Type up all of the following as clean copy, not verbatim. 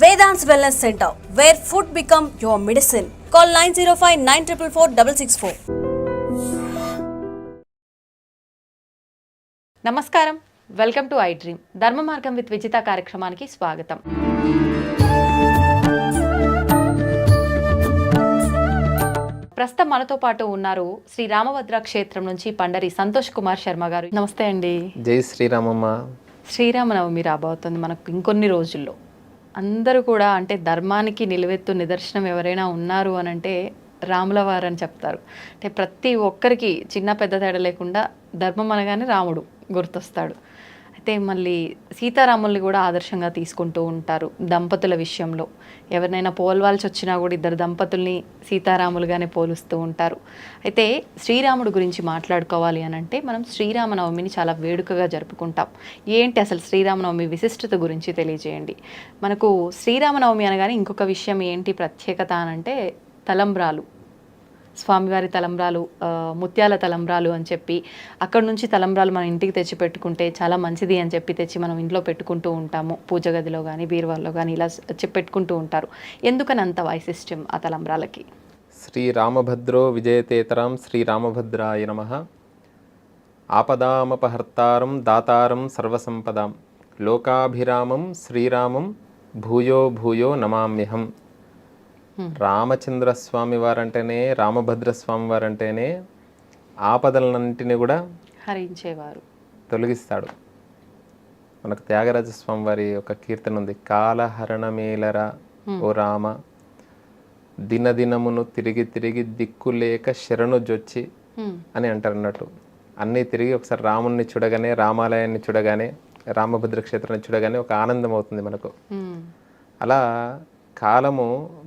Vedant's Wellness Center, where food become your medicine. Call 905-944-664. నమస్కారం, welcome to I dream. ధర్మ మార్గం with Vijitha కార్యక్రమానికి స్వాగతం. ప్రస్తుతం మనతో పాటు ఉన్నారు శ్రీ రామభద్ర క్షేత్రం నుంచి పండరి సంతోష్ కుమార్ శర్మ గారు. నమస్తే అండి. జై శ్రీరామమ్మ. శ్రీరామనవమి రాబోతుంది మనకు ఇంకొన్ని రోజుల్లో. అందరూ కూడా అంటే ధర్మానికి నిలువెత్తు నిదర్శనం ఎవరైనా ఉన్నారు అని అంటే రాముల వారు అని చెప్తారు. అంటే ప్రతి ఒక్కరికి చిన్న పెద్ద తేడా లేకుండా ధర్మం అనగానే రాముడు గుర్తొస్తాడు. అయితే మళ్ళీ సీతారాముల్ని కూడా ఆదర్శంగా తీసుకుంటూ ఉంటారు దంపతుల విషయంలో. ఎవరినైనా పోల్వాల్సి వచ్చినా కూడా ఇద్దరు దంపతుల్ని సీతారాములుగానే పోలుస్తూ ఉంటారు. అయితే శ్రీరాముడు గురించి మాట్లాడుకోవాలి అని అంటే మనం శ్రీరామనవమిని చాలా వేడుకగా జరుపుకుంటాం. ఏంటి అసలు శ్రీరామనవమి విశిష్టత గురించి తెలియజేయండి. మనకు శ్రీరామనవమి అనగానే ఇంకొక విషయం ఏంటి ప్రత్యేకత అనంటే తలంబ్రాలు, స్వామివారి తలంబ్రాలు, ముత్యాల తలంబ్రాలు అని చెప్పి అక్కడ నుంచి తలంబ్రాలు మన ఇంటికి తెచ్చి పెట్టుకుంటే చాలా మంచిది అని చెప్పి తెచ్చి మనం ఇంట్లో పెట్టుకుంటూ ఉంటాము. పూజ గదిలో కానీ బీరువాల్లో కానీ ఇలా పెట్టుకుంటూ ఉంటారు. ఎందుకని అంత వైశిష్ట్యం ఆ తలంబ్రాలకి? శ్రీరామభద్రో విజయతేతరాం శ్రీరామభద్రాయ నమః. ఆపదామపహర్తారం దాతారం సర్వసంపదాం లోకాభిరామం శ్రీరామం భూయో భూయో నమామ్యహం. రామచంద్రస్వామి వారంటేనే, రామభద్రస్వామి వారంటేనే ఆపదలన్నింటినీ కూడా హరించేవారు, తొలగిస్తాడు. మనకు త్యాగరాజస్వామి వారి ఒక కీర్తన ఉంది, కాలహరణమేలరా ఓ రామ దినదినమును తిరిగి తిరిగి దిక్కులేక శరణు జొచ్చి అని అంటారు అన్నట్టు. అన్నీ తిరిగి ఒకసారి రాముణ్ణి చూడగానే, రామాలయాన్ని చూడగానే, రామభద్ర క్షేత్రాన్ని చూడగానే ఒక ఆనందం అవుతుంది మనకు. అలా కాలము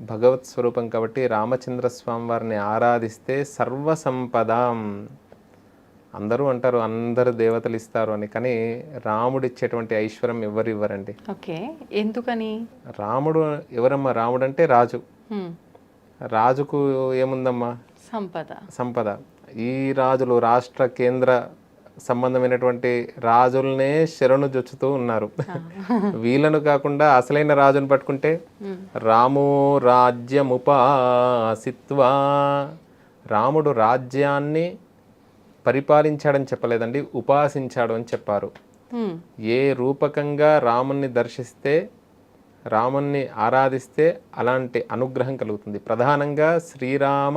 భగవత్ స్వరూపం కాబట్టి రామచంద్రస్వామి వారిని ఆరాధిస్తే సర్వసంపదాం. అందరూ అంటారు అందరు దేవతలు ఇస్తారు అని, కానీ రాముడు ఇచ్చేటువంటి ఐశ్వర్యం ఎవరు ఇవ్వరండి. ఓకే, ఎందుకని? రాముడు ఎవరమ్మా? రాముడు అంటే రాజు. రాజుకు ఏముందమ్మా? సంపద. ఈ రాజులు రాష్ట్ర కేంద్ర సంబంధమైనటువంటి రాజులనే శరణు జొచ్చుతూ ఉన్నారు. వీళ్ళను కాకుండా అసలైన రాజును పట్టుకుంటే రామో రాజ్యముపాసిత్వా, రాముడు రాజ్యాన్ని పరిపాలించాడని చెప్పలేదండి, ఉపాసించాడు అని చెప్పారు. ఏ రూపకంగా రాముణ్ణి దర్శిస్తే, రాముణ్ణి ఆరాధిస్తే అలాంటి అనుగ్రహం కలుగుతుంది. ప్రధానంగా శ్రీరామ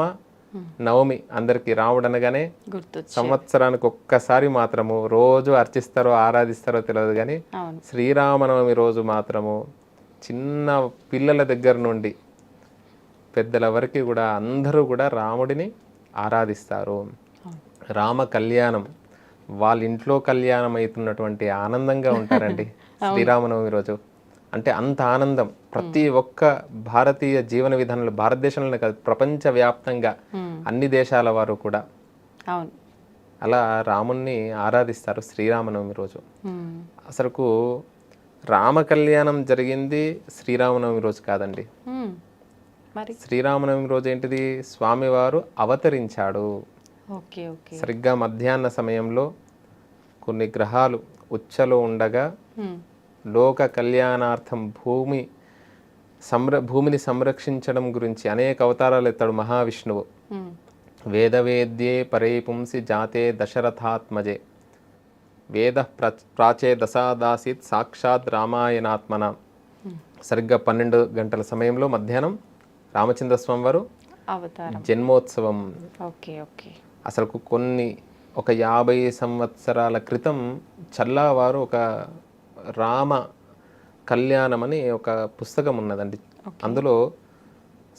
నవమి అందరికీ రాముడు అనగానే సంవత్సరానికి ఒక్కసారి మాత్రము, రోజు అర్చిస్తారో ఆరాధిస్తారో తెలియదు కానీ శ్రీరామనవమి రోజు మాత్రము చిన్న పిల్లల దగ్గర నుండి పెద్దల వరకు కూడా అందరూ కూడా రాముడిని ఆరాధిస్తారు. రామ కళ్యాణం, వాళ్ళ ఇంట్లో కళ్యాణం అవుతున్నటువంటి ఆనందంగా ఉంటారండి శ్రీరామనవమి రోజు. అంటే అంత ఆనందం ప్రతి ఒక్క భారతీయ జీవన విధానంలో, భారతదేశంలోనే కాదు ప్రపంచవ్యాప్తంగా అన్ని దేశాల వారు కూడా అలా రాముణ్ణి ఆరాధిస్తారు శ్రీరామనవమి రోజు. అసలుకు రామ కళ్యాణం జరిగింది శ్రీరామనవమి రోజు కాదండి. శ్రీరామనవమి రోజు ఏంటిది? స్వామివారు అవతరించాడు. సరిగ్గా మధ్యాహ్న సమయంలో కొన్ని గ్రహాలు ఉచ్చలో ఉండగా లోక కళ్యాణార్థం భూమిని సంరక్షించడం గురించి అనేక అవతారాలు ఎత్తాడు మహావిష్ణువు. వేదవేద్యే పరే పుంసి జాతే దశరథాత్మజే వేద ప్రాచే దశాదాసిత్ సాక్షాత్ రామాయణాత్మన. సరిగ్గా 12 గంటల సమయంలో మధ్యాహ్నం రామచంద్రస్వామి వారు జన్మోత్సవం. అసలు ఒక 50 సంవత్సరాల క్రితం చల్లావారు ఒక రామ కళ్యాణం అని ఒక పుస్తకం ఉన్నదండి. అందులో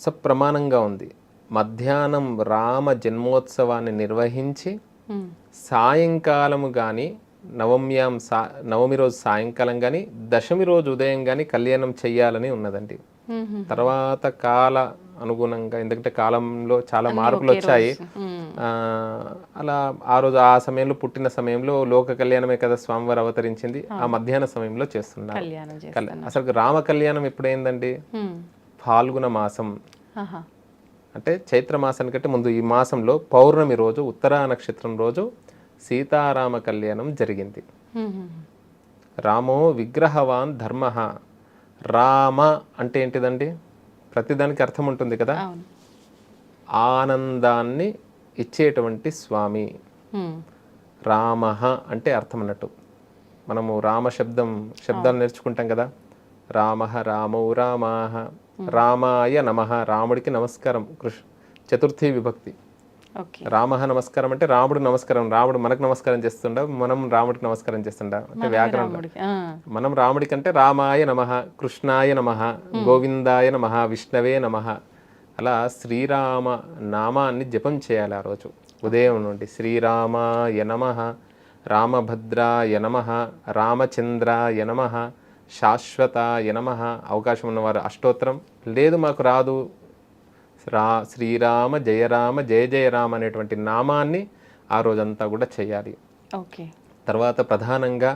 సప్రమాణంగా ఉంది. మధ్యాహ్నం రామ జన్మోత్సవాన్ని నిర్వహించి సాయంకాలము కానీ నవమి రోజు సాయంకాలం కానీ దశమి రోజు ఉదయం కానీ కళ్యాణం చెయ్యాలని ఉన్నదండి. తర్వాత కాల అనుగుణంగా, ఎందుకంటే కాలంలో చాలా మార్పులు వచ్చాయి. అలా ఆ రోజు ఆ సమయంలో పుట్టిన సమయంలో లోక కళ్యాణమే కదా స్వామివారు అవతరించింది, ఆ మధ్యాహ్న సమయంలో చేస్తున్నారు. అసలు రామ కళ్యాణం ఎప్పుడైందండి? ఫాల్గుణ మాసం, అంటే చైత్ర మాసానికంటే ముందు ఈ మాసంలో పౌర్ణమి రోజు, ఉత్తరా నక్షత్రం రోజు సీతారామ కళ్యాణం జరిగింది. రామో విగ్రహవాన్ ధర్మ, రామ అంటే ఏంటిదండి? ప్రతిదానికి అర్థం ఉంటుంది కదా. అవును. ఆనందాన్ని ఇచ్చేటువంటి స్వామి. రామ అంటే అర్థం అన్నట్టు. మనము రామ శబ్దాలు నేర్చుకుంటాం కదా. రామ రామౌ రామాహ, రామాయ నమః, రాముడికి నమస్కారం. చతుర్థి విభక్తి. ఓకే. రామ నమస్కారం అంటే రాముడు నమస్కారం. రాముడు మనకు నమస్కారం చేస్తుండ, మనం రాముడికి నమస్కారం చేస్తుండ అంటే వ్యాకరణం. మనం రాముడికి అంటే రామాయ నమః, కృష్ణాయ నమః, గోవిందాయ నమః, విష్ణవే నమః. అలా శ్రీరామ నామాన్ని జపం చేయాలి ఆ రోజు ఉదయం నుండి. శ్రీరామాయ నమః, రామభద్రాయ నమః, రామచంద్రాయ నమః, శాశ్వతాయ నమః. అవకాశం ఉన్నవారు అష్టోత్తరం, లేదు మాకు రాదు శ్రీరామ జయ రామ జయ జయ రామ అనేటువంటి నామాన్ని ఆ రోజంతా కూడా చేయాలి. ఓకే. తర్వాత ప్రధానంగా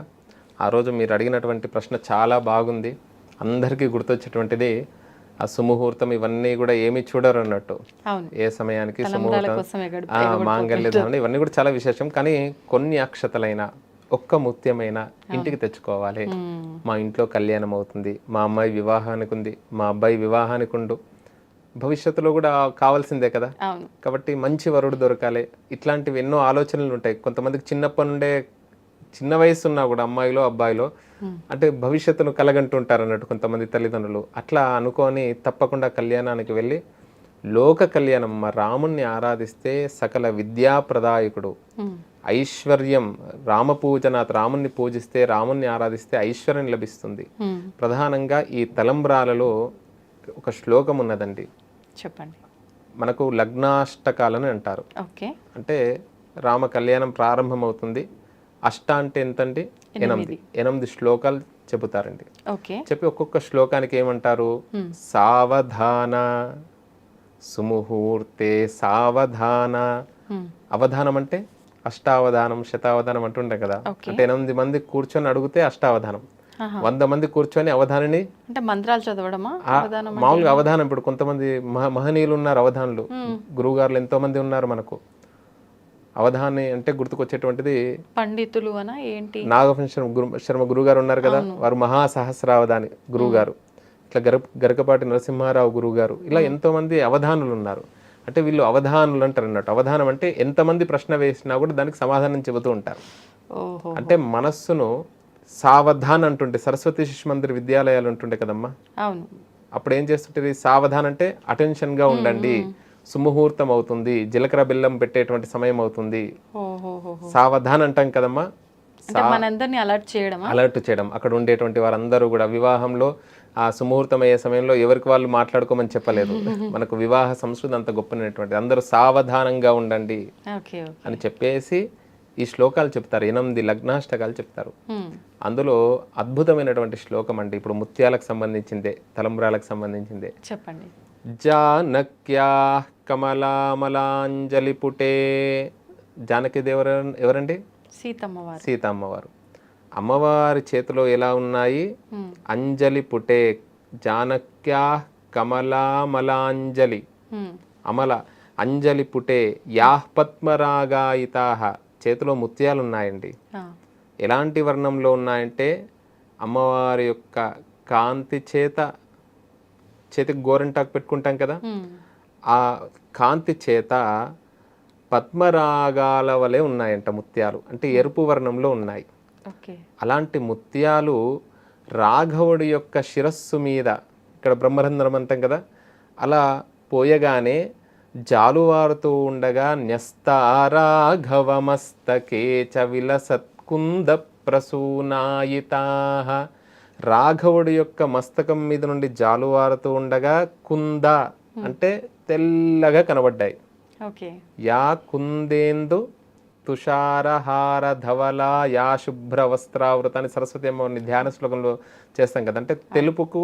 ఆ రోజు మీరు అడిగినటువంటి ప్రశ్న చాలా బాగుంది. అందరికీ గుర్తొచ్చేటువంటిది ఆ సుముహూర్తం. ఇవన్నీ కూడా ఏమీ చూడరు అన్నట్టు. ఏ సమయానికి సుముహూర్తం, మాంగళ్య ధారణ, ఇవన్నీ కూడా చాలా విశేషం. కానీ కొన్ని అక్షతలైన ఒక్క ముత్యమైన ఇంటికి తెచ్చుకోవాలి. మా ఇంట్లో కళ్యాణం అవుతుంది, మా అమ్మాయి వివాహానికి ఉంది, మా అబ్బాయి వివాహానికి ఉండు, భవిష్యత్తులో కూడా కావాల్సిందే కదా. కాబట్టి మంచి వరుడు దొరకాలి. ఇట్లాంటివి ఎన్నో ఆలోచనలు ఉంటాయి. కొంతమందికి చిన్నప్పటి నుండే, చిన్న వయసు ఉన్నా కూడా అమ్మాయిలో అబ్బాయిలో అంటే భవిష్యత్తును కలగంటుంటారు అన్నట్టు కొంతమంది తల్లిదండ్రులు. అట్లా అనుకొని తప్పకుండా కళ్యాణానికి వెళ్ళి లోక కళ్యాణం, మా రాముణ్ణి ఆరాధిస్తే సకల విద్యాప్రదాయకుడు, ఐశ్వర్యం, రామపూజనాథ్, రాముణ్ణి పూజిస్తే, రాముణ్ణి ఆరాధిస్తే ఐశ్వర్యం లభిస్తుంది. ప్రధానంగా ఈ తలంబ్రాలలో ఒక శ్లోకం ఉన్నదండి, చెప్పండి. మనకు లగ్నాష్టకాలని అంటారు. అంటే రామ కళ్యాణం ప్రారంభమవుతుంది. అష్ట అంటే ఎంతండి? 8 శ్లోకాలు చెబుతారండి. చెప్పి ఒక్కొక్క శ్లోకానికి ఏమంటారు? సావధాన సుముహూర్తే సావధాన. అవధానం అంటే అష్టావధానం, శతావధానం అంటుండే కదా. అంటే 8 మంది కూర్చొని అడిగితే అష్టావధానం, 100 మంది కూర్చొని అవధానిని అంటే మంత్రాలు చదవడమా? మామూలుగా అవధానం. ఇప్పుడు కొంతమంది మహనీయులు ఉన్నారు, అవధానులు, గురువుగారులు ఎంతో మంది ఉన్నారు మనకు. అవధాని అంటే గుర్తుకొచ్చేటువంటిది పండితులు అనా ఏంటి? నాగభూషణ శర్మ గురుగారు ఉన్నారు కదా, వారు మహాసహస్రావధాని గురువుగారు. ఇట్లా గరకపాటి నరసింహారావు గురువుగారు, ఇలా ఎంతో మంది అవధానులు ఉన్నారు. అంటే వీళ్ళు అవధానులు అంటారు అన్నట్టు. అవధానం అంటే ఎంతమంది ప్రశ్న వేసినా కూడా దానికి సమాధానం చెబుతూ ఉంటారు. అంటే మనస్సును సావధాన్ అంటుంటే, సరస్వతి శిశు మందిర్ విద్యాలయాలు ఉంటుండే కదమ్మా, అప్పుడు ఏం చేస్తుంటే సావధాన్ అంటే అటెన్షన్ గా ఉండండి, సుముహూర్తం అవుతుంది, జీలకర్ర బెల్లం పెట్టేటువంటి సమయం అవుతుంది, సావధాన్ అంటాం కదమ్మా. అలర్ట్ చేయడం. అక్కడ ఉండేటువంటి వారందరూ కూడా వివాహంలో ఆ సుముహూర్తం అయ్యే సమయంలో ఎవరికి వాళ్ళు మాట్లాడుకోమని చెప్పలేదు. మనకు వివాహ సంస్కృతి అంత గొప్పనటువంటి, అందరూ సావధానంగా ఉండండి అని చెప్పేసి ఈ శ్లోకాలు చెప్తారు. 8 లగ్నాష్టకాలు చెప్తారు. అందులో అద్భుతమైనటువంటి శ్లోకం అండి. ఇప్పుడు ముత్యాలకు సంబంధించిందే, తలంబ్రాలకు సంబంధించిందే. చెప్పండి. జానక్యా కమలామలాంజలి పుటే. జానకి దేవర ఎవరండి? సీతమ్మవారు. సీతమ్మవారు. అమ్మవారి చేతిలో ఎలా ఉన్నాయి? అంజలి పుటే. జానక్యా కమలామలాంజలి, అమల అంజలి పుటే యాహ్ పద్మరాగాయితాహ. చేతిలో ముత్యాలు ఉన్నాయండి. ఎలాంటి వర్ణంలో ఉన్నాయంటే అమ్మవారి యొక్క కాంతి చేతికి గోరింటాకు పెట్టుకుంటాం కదా, ఆ కాంతి చేత పద్మరాగాల వలె ఉన్నాయంట ముత్యాలు. అంటే ఎరుపు వర్ణంలో ఉన్నాయి. అలాంటి ముత్యాలు రాఘవుడి యొక్క శిరస్సు మీద, ఇక్కడ బ్రహ్మరంధ్రం అంటాం కదా, అలా పోయగానే జాలువారుతూ ఉండగా న్యస్తారాఘవమస్తకే చ విలసత్కుంద ప్రసూనాయితాః. రాఘవుడి యొక్క మస్తకం మీద నుండి జాలువారుతూ ఉండగా కుంద అంటే తెల్లగా కనబడ్డాయి. యా కుందేందు తుషారహార ధవలా యా శుభ్ర వస్త్రావృత అని సరస్వతి అమ్మవారిని ధ్యాన శ్లోకంలో చేస్తాం కదా, అంటే తెలుపుకు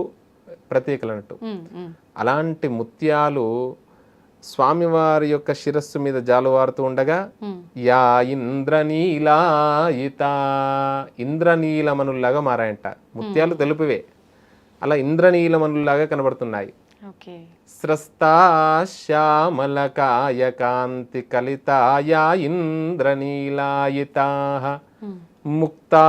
ప్రతీకలు అన్నట్టు. అలాంటి ముత్యాలు స్వామివారి యొక్క శిరస్సు మీద జాలువారుతూ ఉండగా యా ఇంద్రనీలాయిత, ఇంద్రనీలమనుల్లాగా మారాయంట. ముత్యాలు తెలుపువే, అలా ఇంద్రనీలమనుల్లాగా కనబడుతున్నాయి. స్రస్తా శ్యామలకాయ కాంతి కలితాయా ఇంద్రనీలాయితాః. ముక్తా,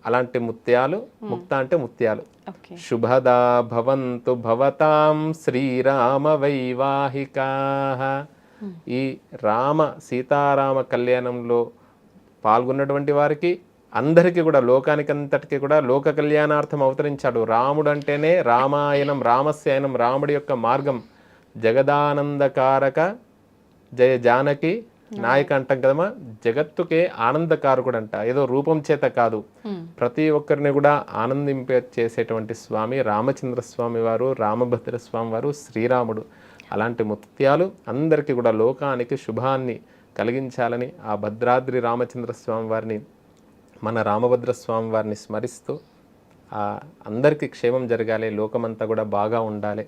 అలాంటి ముత్యాలు, ముక్త అంటే ముత్యాలు, ఓకే. శుభదా భవంతు భవతాం శ్రీరామ వైవాహికాః. ఈ రామ సీతారామ కళ్యాణంలో పాల్గొన్నటువంటి వారికి అందరికీ కూడా లోకానికంతటికీ కూడా లోక కళ్యాణార్థం అవతరించాడు. రాముడు అంటేనే రామాయణం, రామస్యాయనం, రాముడి యొక్క మార్గం. జగదానందకారక జయ జానకి నాయక అంటాం కదమ్మా. జగత్తుకే ఆనందకారకుడు అంట. ఏదో రూపం చేత కాదు, ప్రతి ఒక్కరిని కూడా ఆనందింపే చేసేటువంటి స్వామి రామచంద్ర స్వామి వారు, రామభద్ర స్వామి వారు, శ్రీరాముడు. అలాంటి ముత్యాలు అందరికీ కూడా లోకానికి శుభాన్ని కలిగించాలని ఆ భద్రాద్రి రామచంద్ర స్వామి వారిని, మన రామభద్ర స్వామి వారిని స్మరిస్తూ అందరికీ క్షేమం జరగాలి, లోకమంతా కూడా బాగా ఉండాలి.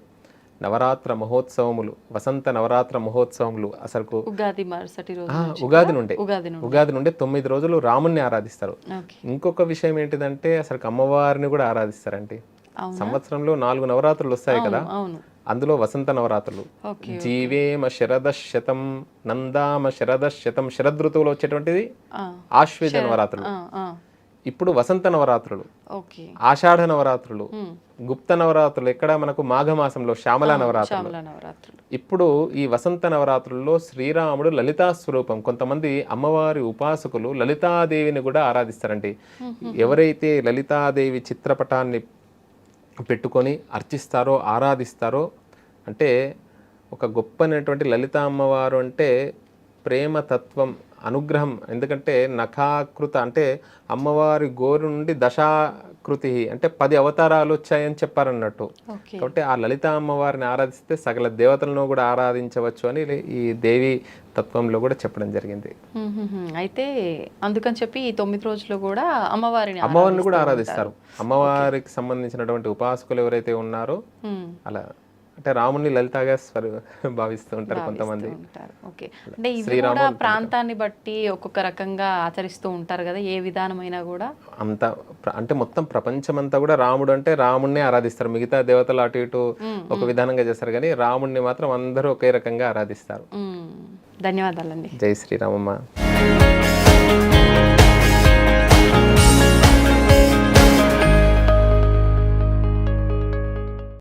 నవరాత్ర మహోత్సవములు, వసంత నవరాత్ర మహోత్సవములు అసలు ఉగాది మరుసటి రోజు ఉగాది నుండి 9 రోజులు రాముణ్ణి ఆరాధిస్తారు. ఇంకొక విషయం ఏంటిదంటే అసలు అమ్మవారిని కూడా ఆరాధిస్తారండి. సంవత్సరంలో 4 నవరాత్రులు వస్తాయి కదా, అందులో వసంత నవరాత్రులు. జీవేమ శరదశతం నందామ శరదశతం, శరదృతువులో వచ్చేటువంటిది ఆశ్వేజ నవరాత్రులు. ఇప్పుడు వసంత నవరాత్రులు, ఆషాఢ నవరాత్రులు, గుప్త నవరాత్రులు ఎక్కడ మనకు మాఘమాసంలో శ్యామలా నవరాత్రులు. ఇప్పుడు ఈ వసంత నవరాత్రుల్లో శ్రీరాముడు లలితా స్వరూపం. కొంతమంది అమ్మవారి ఉపాసకులు లలితాదేవిని కూడా ఆరాధిస్తారండి. ఎవరైతే లలితాదేవి చిత్రపటాన్ని పెట్టుకొని అర్చిస్తారో, ఆరాధిస్తారో, అంటే ఒక గొప్పనటువంటి లలిత అమ్మవారు అంటే ప్రేమతత్వం, అనుగ్రహం. ఎందుకంటే నఖాకృత అంటే అమ్మవారి గోరు నుండి దశాకృతి అంటే 10 అవతారాలు వచ్చాయని చెప్పారన్నట్టు. కాబట్టి ఆ లలిత అమ్మవారిని ఆరాధిస్తే సకల దేవతలను కూడా ఆరాధించవచ్చు అని ఈ దేవి తత్వంలో కూడా చెప్పడం జరిగింది. అయితే అందుకని చెప్పి ఈ 9 రోజులు కూడా అమ్మవారిని కూడా ఆరాధిస్తారు. అమ్మవారికి సంబంధించినటువంటి ఉపాసకులు ఎవరైతే ఉన్నారో అలా అంటే రాముని లలితగా భావిస్తూ ఉంటారు కొంతమంది. అంటే ఇవి కూడా ప్రాంతాన్ని బట్టి ఒక్కొక్క రకంగా ఆచరిస్తూ ఉంటారు కదా, ఏ విధానమైనా కూడా అంత అంటే మొత్తం ప్రపంచమంతా కూడా రాముడు అంటే రాముణ్ణి ఆరాధిస్తారు. మిగతా దేవతలు అటు ఇటు ఒక విధానంగా చేస్తారు, కానీ రాముణ్ణి మాత్రం అందరూ ఒకే రకంగా ఆరాధిస్తారు. ధన్యవాదాలండి. జై శ్రీరామమ్మ.